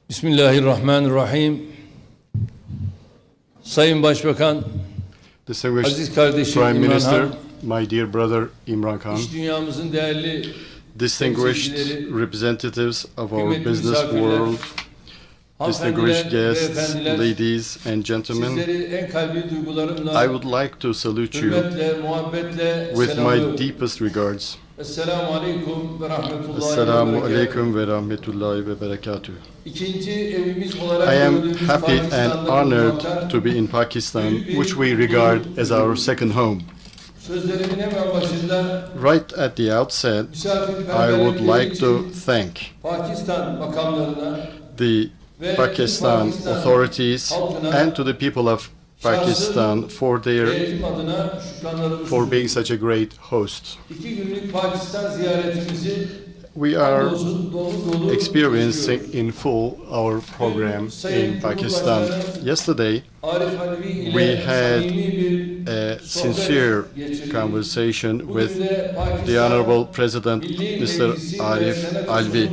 Bismillahirrahmanirrahim. Sayın Başbakan, Distinguished aziz kardeşim Prime İmran Minister, Han, my dear brother Imran Khan, iş dünyamızın değerli distinguished temsilcileri, representatives of our kıymetli business misafirler, world, distinguished hanımefendiler, guests, beyefendiler, ladies and gentlemen, sizleri en kalbi duygularımla, I would like to salute you hürmetle, muhabbetle with my selamlıyorum. deepest regards. Esselamu aleyküm ve rahmetullahi Assalamu ve berekatuhu. alaikum ve rahmetullahi ve barakatuh. İkinci evimiz olarak I am gördüğümüz happy and Pakistan'da honored bulunmaktan, to be in Pakistan, which we regard as our second home. sözlerimin hemen başında Right at the outset, I would like to thank Pakistan makamlarına the Pakistan authorities and to the people of Pakistan for devletim adına şükranlarımı for being such a great host. 2 günlük Pakistan ziyaretimizi We are dolu dolu experiencing in full our program in Pakistan. Yesterday, Arif Alvi ile we had samimi bir a sincere geçirdik. conversation Bugün with de Pakistan the Honorable President Milli Mr. Meclisi ve Arif Senet Alvi.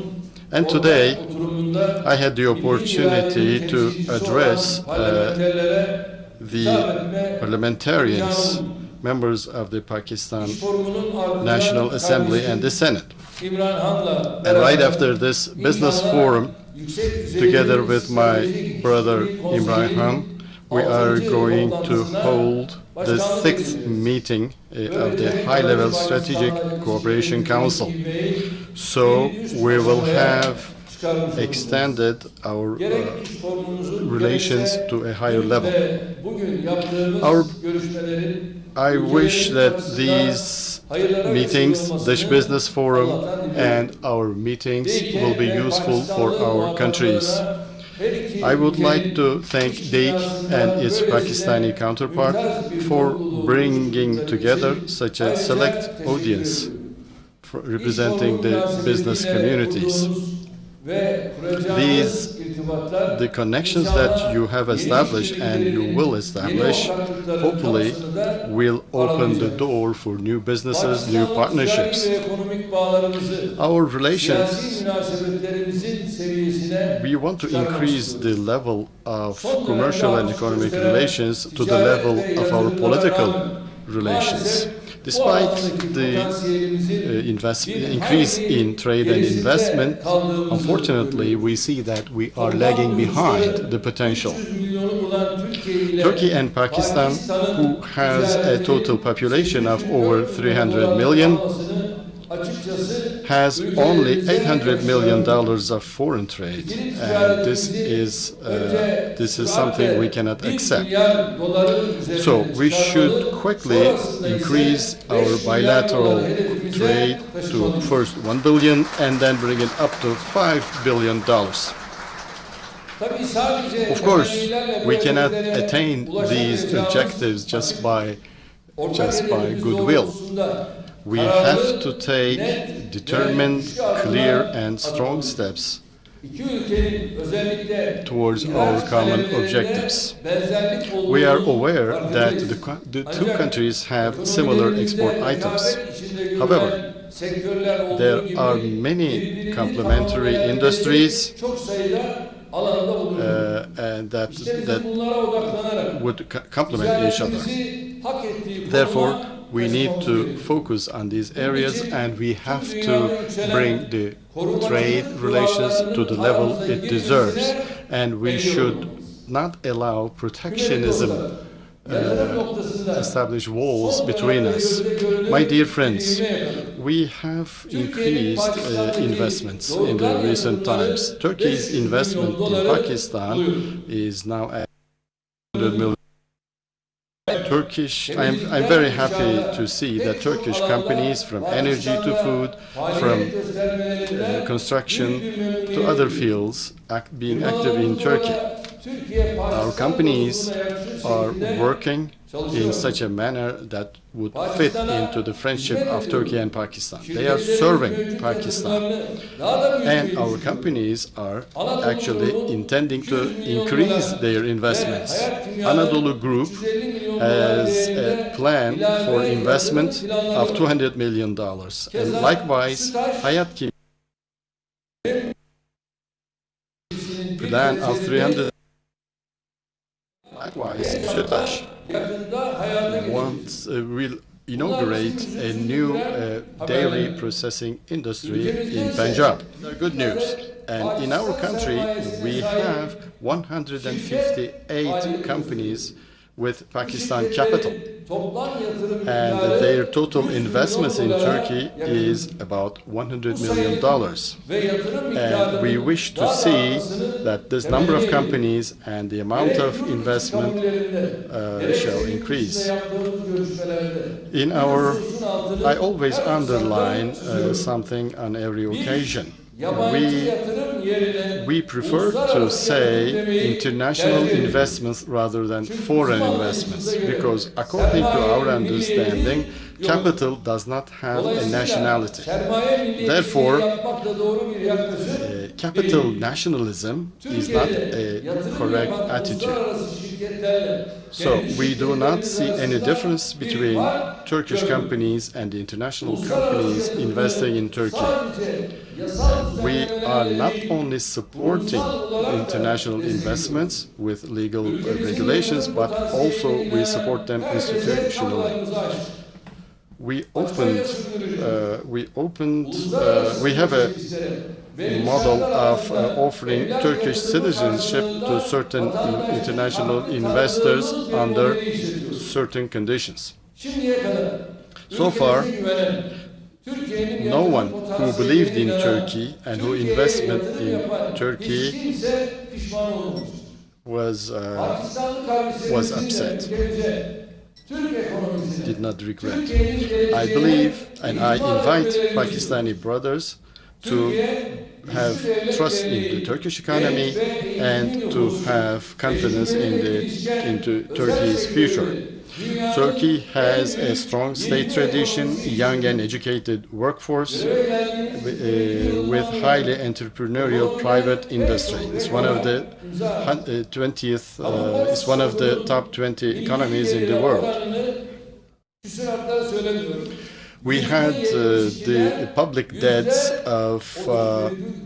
And ortak today, oturumunda I had the opportunity milli to iradenin address temsilcisi olan parlamenterlere the hitap etme parliamentarians, imkanım members of the Pakistan iş forumunun ardından National Assembly and the kardeşim Senate. İmran Han'la And right beraber after this business İmran'la forum, yüksek düzeyli together with my stratejik brother işbirliği Imran konseyi Khan, we are altıncı going to toplantısına hold the başkanlık sixth ediyoruz. meeting of the Böylece High-Level Pakistan'la Strategic Cooperation ilişkilerimizi Council. geliştirmeyi So bir üst we will aşamaya have çıkarmış olacağız. extended our Gerek iş forumumuzun relations gerekse to a higher dün level. ve bugün yaptığımız Our- görüşmelerin I wish ülkelerin that açısından these hayırlara meetings, vesile olmasını this business forum, Allah'tan diliyorum. and our meetings DİK will be ve useful for Pakistanlı our countries. muhataplarına her iki I would like ülkenin to thank iş DİK dünyasında and its böylesine Pakistani counterpart mümtaz bir for topluluğu bringing oluşturdukları together için such a ayrıca select teşekkür audience ediyorum. representing the business communities. Ve These, irtibatlar the connections that you have established and you will establish, hopefully will open the door for new businesses, new partnerships. Our relations, we want to increase the level of commercial and economic relations to the level of our political relations. Despite the increase in trade and investment, unfortunately, we see that we are lagging behind the potential. Turkey and Pakistan, who has a total population of over 300 million, has only $800 million of foreign trade, and this is something we cannot accept. So we should quickly increase our bilateral trade to first 1 billion and then bring it up to $5 billion. Of course, we cannot attain these objectives just by goodwill. We have to take determined, clear and strong steps towards our common objectives. We are aware that the two countries have similar export items. However, there are many complementary industries and that would complement each other. Therefore, we need to focus on these areas and we have to bring the trade relations to the level it deserves. And we should not allow protectionism establish walls between us. My dear friends, we have increased investments in the recent times. Turkey's investment in Pakistan is now at 100 million. I'm very happy to see that Turkish companies, from energy to food, from construction to other fields, being active in Turkey. Our companies are working in such a manner that would fit into the friendship of Turkey and Pakistan. They are serving Pakistan. And our companies are actually intending to increase their investments. Anadolu Group has a plan for investment of $200 million. And likewise, Hayat land of 300. Likewise, Sütaş will inaugurate a new dairy processing industry in Punjab. Good news. And in our country, we have 158 companies with Pakistan capital. And their total investments in Turkey is about $100 million. And we wish to see that this number of companies and the amount of investment shall increase. I always underline something on every occasion. We prefer to say international investments rather than foreign investments, because according to our understanding, capital does not have a nationality. Therefore, capital nationalism is not a correct attitude. So we do not see any difference between Turkish companies and the international companies investing in Turkey. And we are not only supporting international investments with legal regulations, but also we support them institutionally. We have a model of offering Turkish citizenship to certain international investors under certain conditions. So far, no one who believed in Turkey and who invested in Turkey was upset, did not regret. I believe and I invite Pakistani brothers to have trust in the Turkish economy and to have confidence into Turkey's future. Turkey has a strong state tradition, young and educated workforce with highly entrepreneurial private industry. It's one of the it's one of the top 20 economies in the world. We had the public debts of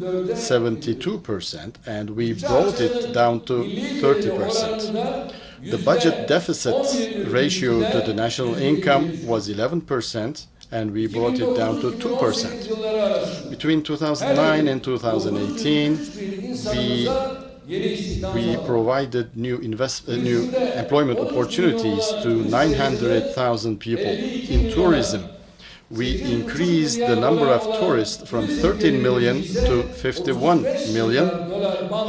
72%, and we brought it down to 30%. The budget deficit ratio to the national income was 11%, and we brought it down to 2%. Between 2009 and 2018, we provided new employment opportunities to 900,000 people. In tourism, we increased the number of tourists from 13 million to 51 million,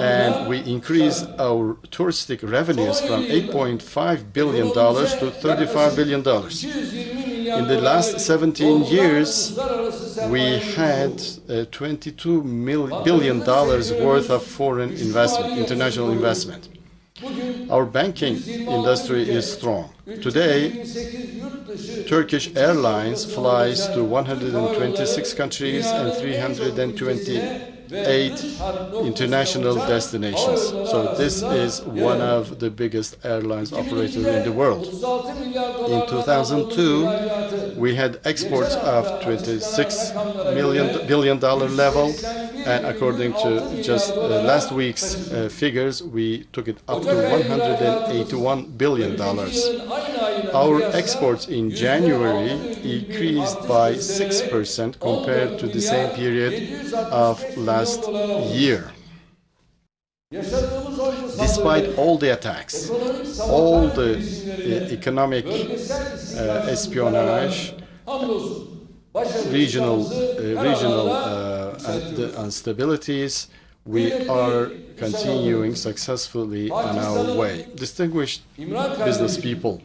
and we increased our touristic revenues from $8.5 billion to $35 billion. In the last 17 years, we had $22 billion worth of foreign investment, international investment. Our banking industry is strong. Today, Turkish Airlines flies to 126 countries and 328 international destinations. So this is one of the biggest airlines operating in the world. In 2002, we had exports of $26 billion level, and according to just last week's figures, we took it up to $181 billion. Our exports in January increased by 6% compared to the same period of last year. Despite all the attacks, all the economic espionage, regional instabilities, we are continuing successfully on our way. Distinguished business people,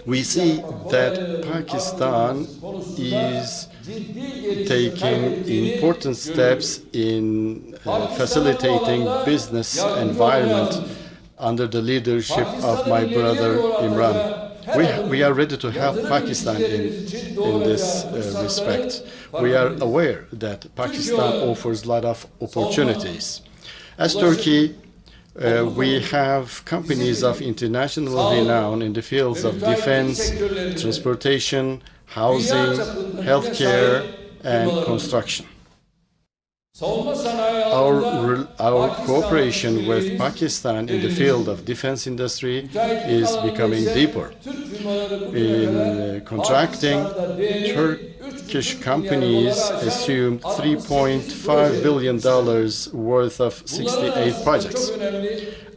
we see that Pakistan is taking important steps in facilitating business environment under the leadership of my brother Imran. We are ready to help Pakistan in this respect. We are aware that Pakistan offers a lot of opportunities. As Turkey, we have companies of international renown in the fields of defense, transportation, housing, healthcare, and construction. savunma sanayi alanında Our cooperation with Pakistan in the field of defense industry is becoming deeper. In contracting, Turkish companies assumed $3.5 billion worth of 68 projects.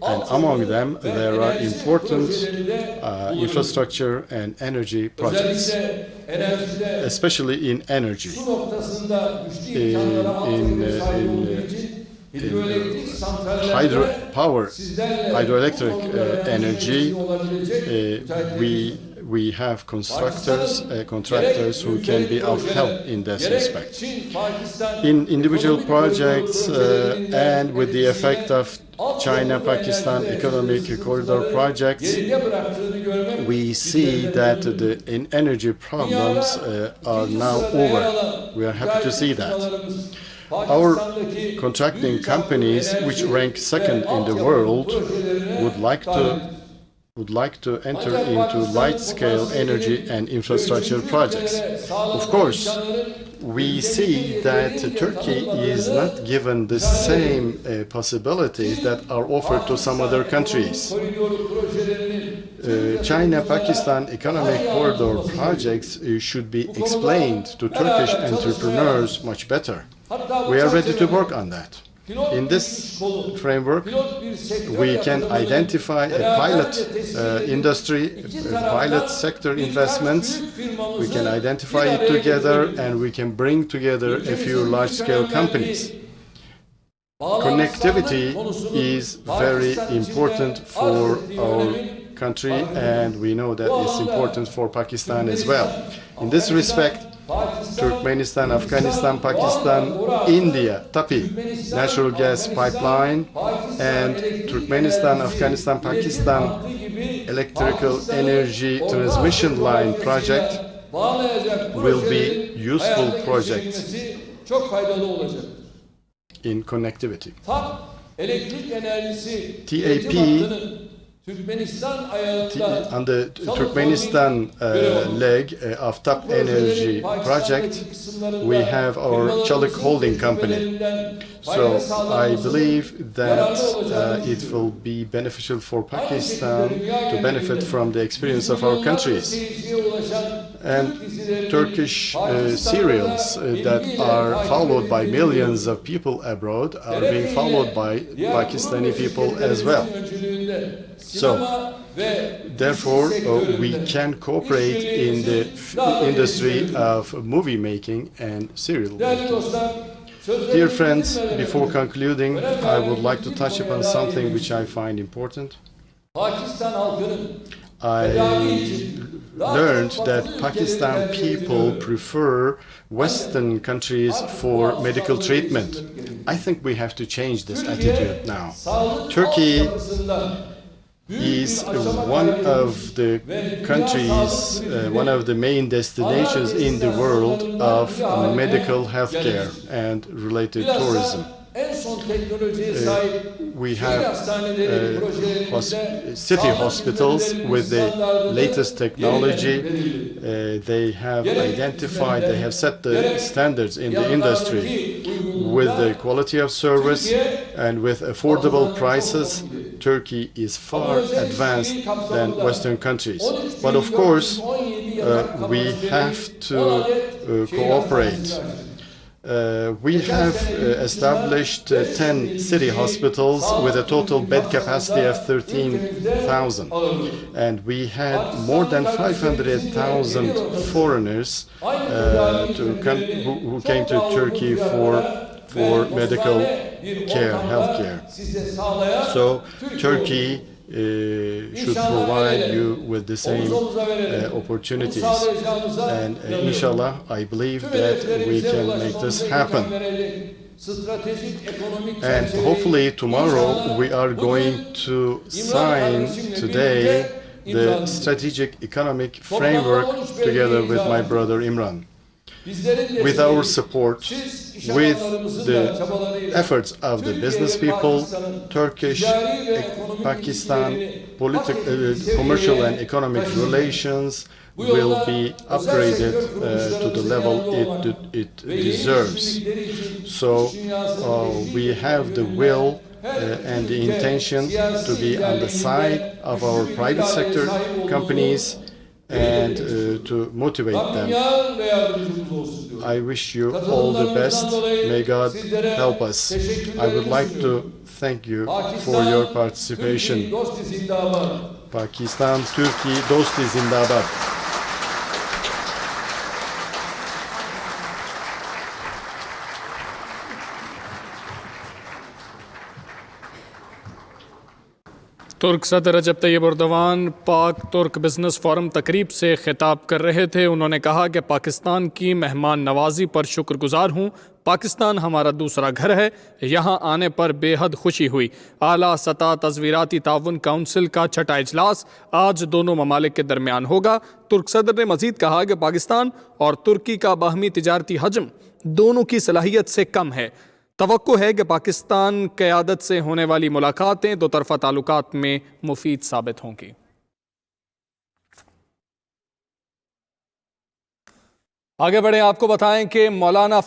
And among them, there are important infrastructure and energy projects, especially in energy. In hydroelectric energy, we have contractors who can be of help in this respect. In individual projects and with the effect of China-Pakistan economic corridor projects, we see that the energy problems are now over. We are happy to see that. Our contracting companies, which rank second in the world, would like to enter into large-scale energy and infrastructure projects. Of course, we see that Turkey is not given the same possibilities that are offered to some other countries. China-Pakistan economic corridor projects should be explained to Turkish entrepreneurs much better. We are ready to work on that. In this framework, we can identify a pilot industry, pilot sector investments. We can identify it together and we can bring together a few large-scale companies. Connectivity is very important for our country, and we know that it's important for Pakistan as well. In this respect, Turkmenistan, Afghanistan, Pakistan, India, TAPI, natural gas pipeline, and Turkmenistan, Afghanistan, Pakistan, electrical energy transmission line project will be useful projects in connectivity. TAP on the Turkmenistan leg of TAP Energy project, we have our Çalık holding company. So I believe that it will be beneficial for Pakistan to benefit from the experience of our countries. And Turkish cereals that are followed by millions of people abroad are being followed by Pakistani people as well. So, therefore, we can cooperate in the industry of movie making and serial making. Dear friends, before concluding, I would like to touch upon something which I find important. I learned that Pakistan people prefer Western countries for medical treatment. I think we have to change this attitude now. Turkey is one of the countries, one of the main destinations in the world of medical healthcare and related tourism. We have city hospitals with the latest technology. They have identified, they have set the standards in the industry with the quality of service and with affordable prices. Turkey is far advanced than Western countries. But of course, we have to cooperate. We have established 10 city hospitals with a total bed capacity of 13,000. And we had more than 500,000 foreigners who came to Turkey for medical care, healthcare. So Turkey should provide you with the same opportunities. And inshallah, I believe that we can make this happen. And hopefully tomorrow we are going to sign today the strategic economic framework together with my brother Imran. With our support, with the efforts of the business people, Turkish, Pakistan, commercial and economic relations, will be upgraded to the level it deserves. So we have the will and the intention to be on the side of our private sector companies and to motivate them. I wish you all the best. May God help us. I would like to thank you for your participation. Pakistan, Türkiye, Dosti Zindabad. तुर्क सदर रजब Tayyip Erdogan पाक तुर्क business forum तकरीब से खिताब कर रहे थे। उन्होंने कहा कि पाकिस्तान की मेहमान नवाजी पर शुक्रगुजार हूँ। पाकिस्तान हमारा दूसरा घर है। यहाँ आने पर बेहद खुशी हुई। आला सतह तज़वीराती ताउन काउंसिल का छठा इजलास आज दोनों ममालिक के दरमियान होगा। तुर्क सदर ने मजीद कहा कि पाकिस्तान और तुर्की का बाहमी तिजारती हजम दोनों की सलाहियत से कम है। तवक्को है कि पाकिस्तान क़यादत से होने वाली मुलाकातें दो तरफ़ा ताल्लुकात में मुफीद साबित होंगी। आगे बढ़े, आपको बताएं कि मौलाना